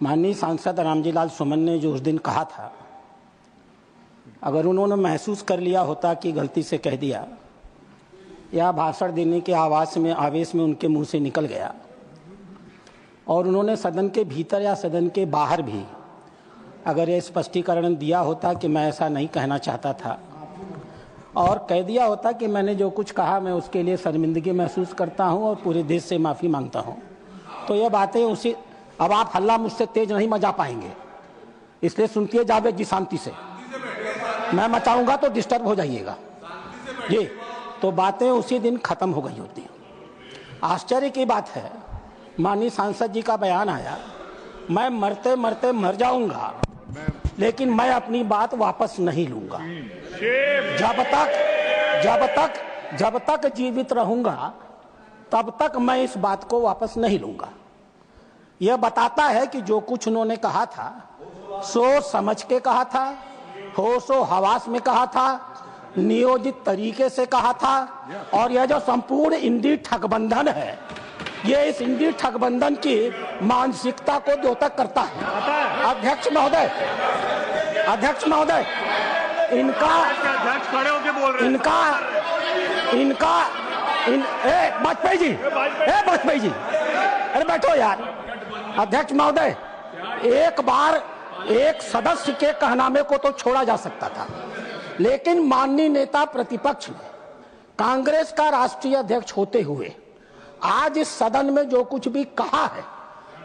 माननीय सांसद रामजीलाल सुमन ने जो उस दिन कहा था, अगर उन्होंने महसूस कर लिया होता कि गलती से कह दिया या भाषण देने के आवेश में उनके मुंह से निकल गया और उन्होंने सदन के भीतर या सदन के बाहर भी अगर ये स्पष्टीकरण दिया होता कि मैं ऐसा नहीं कहना चाहता था और कह दिया होता कि मैंने जो कुछ कहा मैं उसके लिए शर्मिंदगी महसूस करता हूं और पूरे देश से माफ़ी मांगता हूं, तो ये बातें उसी अब आप हल्ला मुझसे तेज नहीं मचा पाएंगे, इसलिए सुनती जावेद जी शांति से। मैं मचाऊंगा तो डिस्टर्ब हो जाइएगा जी। तो बातें उसी दिन खत्म हो गई होती। आश्चर्य की बात है, माननीय सांसद जी का बयान आया, मैं मरते मरते मर जाऊंगा लेकिन मैं अपनी बात वापस नहीं लूंगा। जब तक जीवित रहूंगा तब तक मैं इस बात को वापस नहीं लूंगा। यह बताता है कि जो कुछ उन्होंने कहा था सोच समझ के कहा था, होशो हवास में कहा था, नियोजित तरीके से कहा था। और यह जो संपूर्ण इंडी ठगबंधन है, ये इस इंडी ठगबंधन की मानसिकता को द्योतक करता है। अध्यक्ष महोदय, वाजपेयी जी, अरे बैठो यार। अध्यक्ष महोदय, एक बार एक सदस्य के कहनामे को तो छोड़ा जा सकता था, लेकिन माननीय नेता प्रतिपक्ष ने कांग्रेस का राष्ट्रीय अध्यक्ष होते हुए आज इस सदन में जो कुछ भी कहा है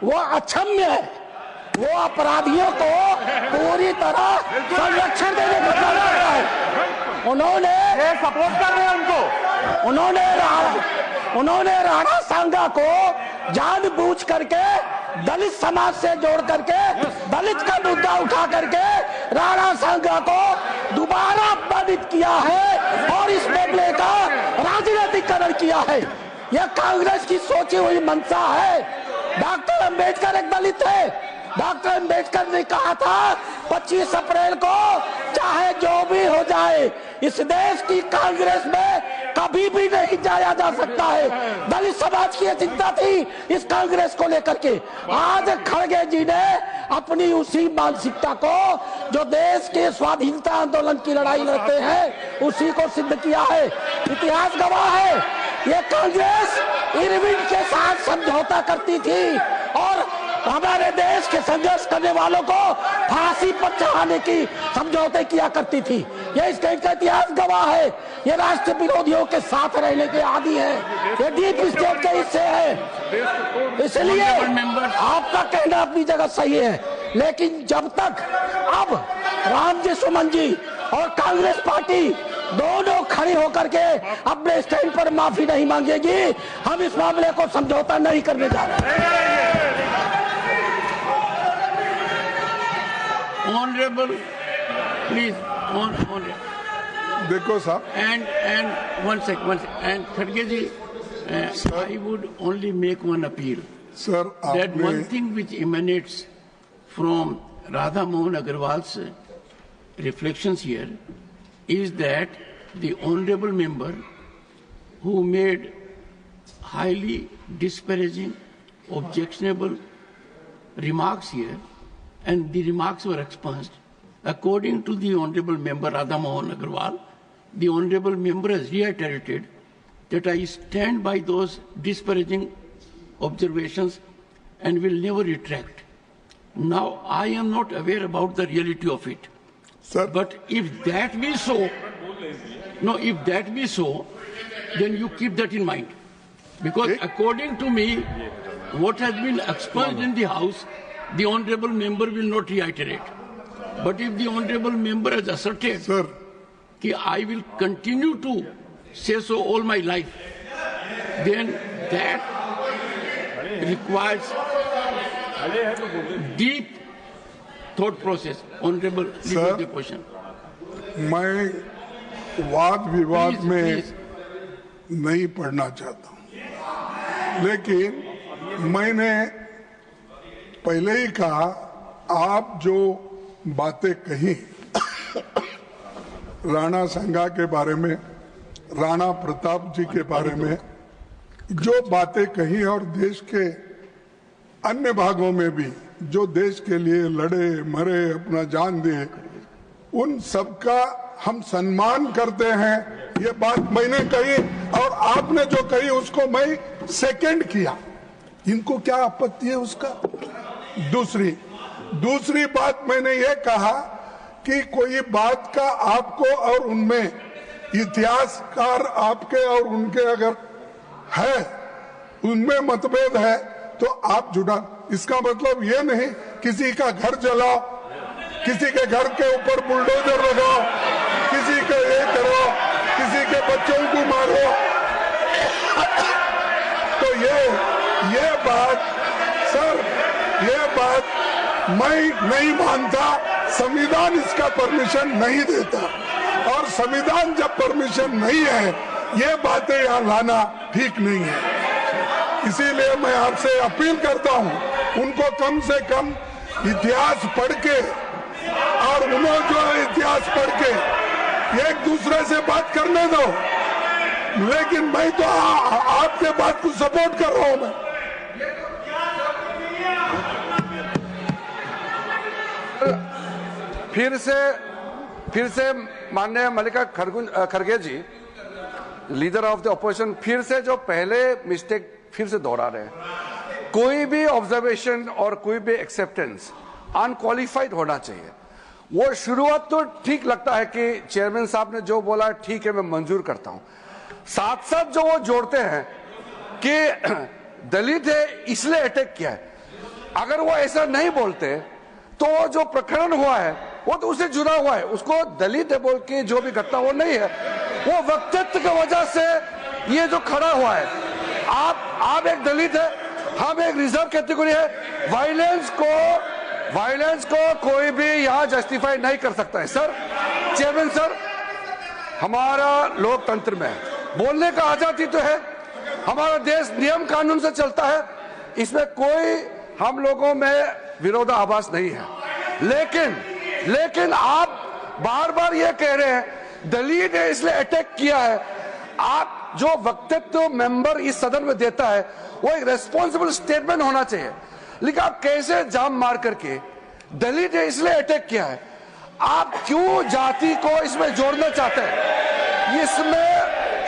वो अक्षम्य है। वो अपराधियों को पूरी तरह संरक्षण देने का कर रहा है। उन्होंने सपोर्ट कर रहे हैं उनको। उन्होंने राणा सांगा को जानबूझ करके दलित समाज से जोड़ करके दलित का मुद्दा उठा करके राणा सांगा को दोबारा अपमानित किया है और इस मामले का राजनीतिकरण किया है। यह कांग्रेस की सोची हुई मंशा है। डॉक्टर अंबेडकर एक दलित है। डॉक्टर अंबेडकर ने कहा था 25 अप्रैल को चाहे जो भी हो जाए इस देश की कांग्रेस में कभी भी नहीं जाया जा सकता है। दलित समाज की चिंता थी इस कांग्रेस को लेकर के। आज खड़गे जी ने अपनी उसी मानसिकता को जो देश के स्वाधीनता आंदोलन की लड़ाई लड़ते हैं उसी को सिद्ध किया है। इतिहास गवाह है, ये कांग्रेस इरविन के साथ समझौता करती थी और हमारे देश के संघर्ष करने वालों को फांसी पर चढ़ाने की समझौते किया करती थी। ये इसका इतिहास गवाह है। ये राष्ट्र विरोधियों के साथ रहने के आदी है, ये डीप स्टेट के हिस्से है। इसलिए आपका कहना अपनी जगह सही है, लेकिन जब तक अब रामजी सुमन जी और कांग्रेस पार्टी दोनों खड़ी होकर के अपने स्टैंड पर माफी नहीं मांगेगी, हम इस मामले को समझौता नहीं करने जा रहे हैं। Honorable, please, देखो साहब, and one sec, and Khadge ji, I would only make one appeal. Sir, that one thing which emanates from Radha Mohan Agarwal's reflections here is that the honorable member who made highly disparaging, objectionable remarks here, and the remarks were expunged. According to the honorable member Radha Mohan Agarwal, the honorable member has reiterated that I stand by those disparaging observations and will never retract. Now, I am not aware about the reality of it. Sir, but if that be so, then you keep that in mind. Because according to me, what has been expunged in the House, the honorable member will not reiterate. But if the honorable member has asserted that I will continue to say so all my life, then that requires deep thought process. Honorable, leave the question. मैं वाद विवाद में नहीं पढ़ना चाहता हूँ, लेकिन मैंने पहले ही कहा, आप जो बातें कही राणा सांगा के बारे में, राणा प्रताप जी के बारे में जो बातें कही और देश के अन्य भागों में भी जो देश के लिए लड़े मरे, अपना जान दिए, उन सबका हम सम्मान करते हैं। ये बात मैंने कही और आपने जो कही उसको मैं सेकंड किया। इनको क्या आपत्ति है उसका? दूसरी बात मैंने ये कहा कि कोई बात का आपको और उनमें इतिहासकार आपके और उनके अगर है, उनमें मतभेद है तो आप जुड़ा। इसका मतलब ये नहीं किसी का घर जलाओ, किसी के घर के ऊपर बुलडोजर लगाओ, किसी के ये करो, किसी के बच्चों को मारो। तो ये बात सर, ये बात मैं नहीं मानता। संविधान इसका परमिशन नहीं देता और संविधान जब परमिशन नहीं है, ये बातें यहाँ लाना ठीक नहीं है। इसीलिए मैं आपसे अपील करता हूँ, उनको कम से कम इतिहास पढ़ के और उन्होंने जो इतिहास पढ़ के एक दूसरे से बात करने दो। लेकिन मैं तो आपके बात को सपोर्ट कर रहा हूं। मैं फिर से माननीय मल्लिका खड़गे जी, लीडर ऑफ द ऑपोजिशन, फिर से जो पहले मिस्टेक फिर से दोहरा रहे हैं। कोई भी ऑब्जर्वेशन और कोई भी एक्सेप्टेंस अनक्वालिफाइड होना चाहिए। वो शुरुआत तो ठीक लगता है कि चेयरमैन साहब ने जो बोला ठीक है, मैं मंजूर करता हूं। साथ साथ जो वो जोड़ते हैं कि दलित है इसलिए अटैक किया है, अगर वो ऐसा नहीं बोलते तो जो प्रकरण हुआ है वो तो उससे जुड़ा हुआ है। उसको दलित है बोल के जो भी घटना वो नहीं है, वो वक्तव्य की वजह से ये जो खड़ा हुआ है। आप एक दलित है, हम एक रिजर्व कैटेगरी है। वायलेंस को कोई भी यहाँ जस्टिफाई नहीं कर सकता है। सर, चेयरमैन सर, हमारा लोकतंत्र में बोलने का आजादी तो है, हमारा देश नियम कानून से चलता है, इसमें कोई हम लोगों में विरोधाभास नहीं है। लेकिन आप बार बार ये कह रहे हैं दलित ने इसलिए अटैक किया है। आप जो वक्तव्य मेंबर इस सदन में देता है वो एक रेस्पॉन्सिबल स्टेटमेंट होना चाहिए। लेकिन आप कैसे जाम मार करके दलित ने इसलिए अटैक किया है, आप क्यों जाति को इसमें जोड़ना चाहते हैं?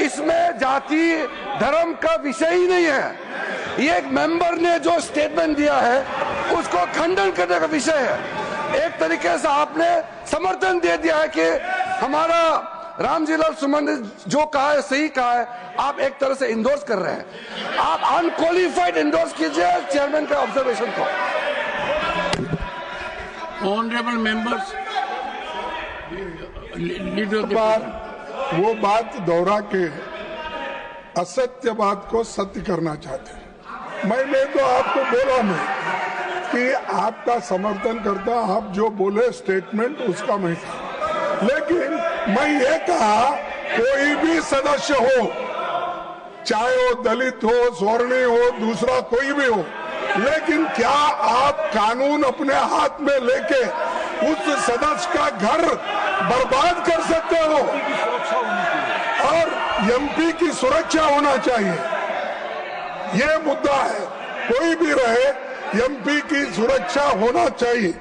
इसमें जाति धर्म का विषय ही नहीं है। ये एक मेंबर ने जो स्टेटमेंट दिया है उसको खंडन करने का विषय है। एक तरीके से आपने समर्थन दे दिया है कि हमारा रामजीलाल सुमन ने जो कहा है सही कहा है, आप एक तरह से इंडोर्स कर रहे हैं। आप अनक्वालिफाइड इंडोर्स कीजिए चेयरमैन के ऑब्जर्वेशन को। ऑनरेबल मेंबर्स, वो बात दोहरा के असत्य बात को सत्य करना चाहते हैं। मैंने तो आपको बोला मैं कि आपका समर्थन करता, आप जो बोले स्टेटमेंट उसका मैं था। लेकिन मैं ये कहा कोई भी सदस्य हो, चाहे वो दलित हो, स्वर्णीय हो, दूसरा कोई भी हो, लेकिन क्या आप कानून अपने हाथ में लेके उस सदस्य का घर बर्बाद कर सकते हो? और एमपी की सुरक्षा होना चाहिए, ये मुद्दा है। कोई भी रहे, एमपी की सुरक्षा होना चाहिए।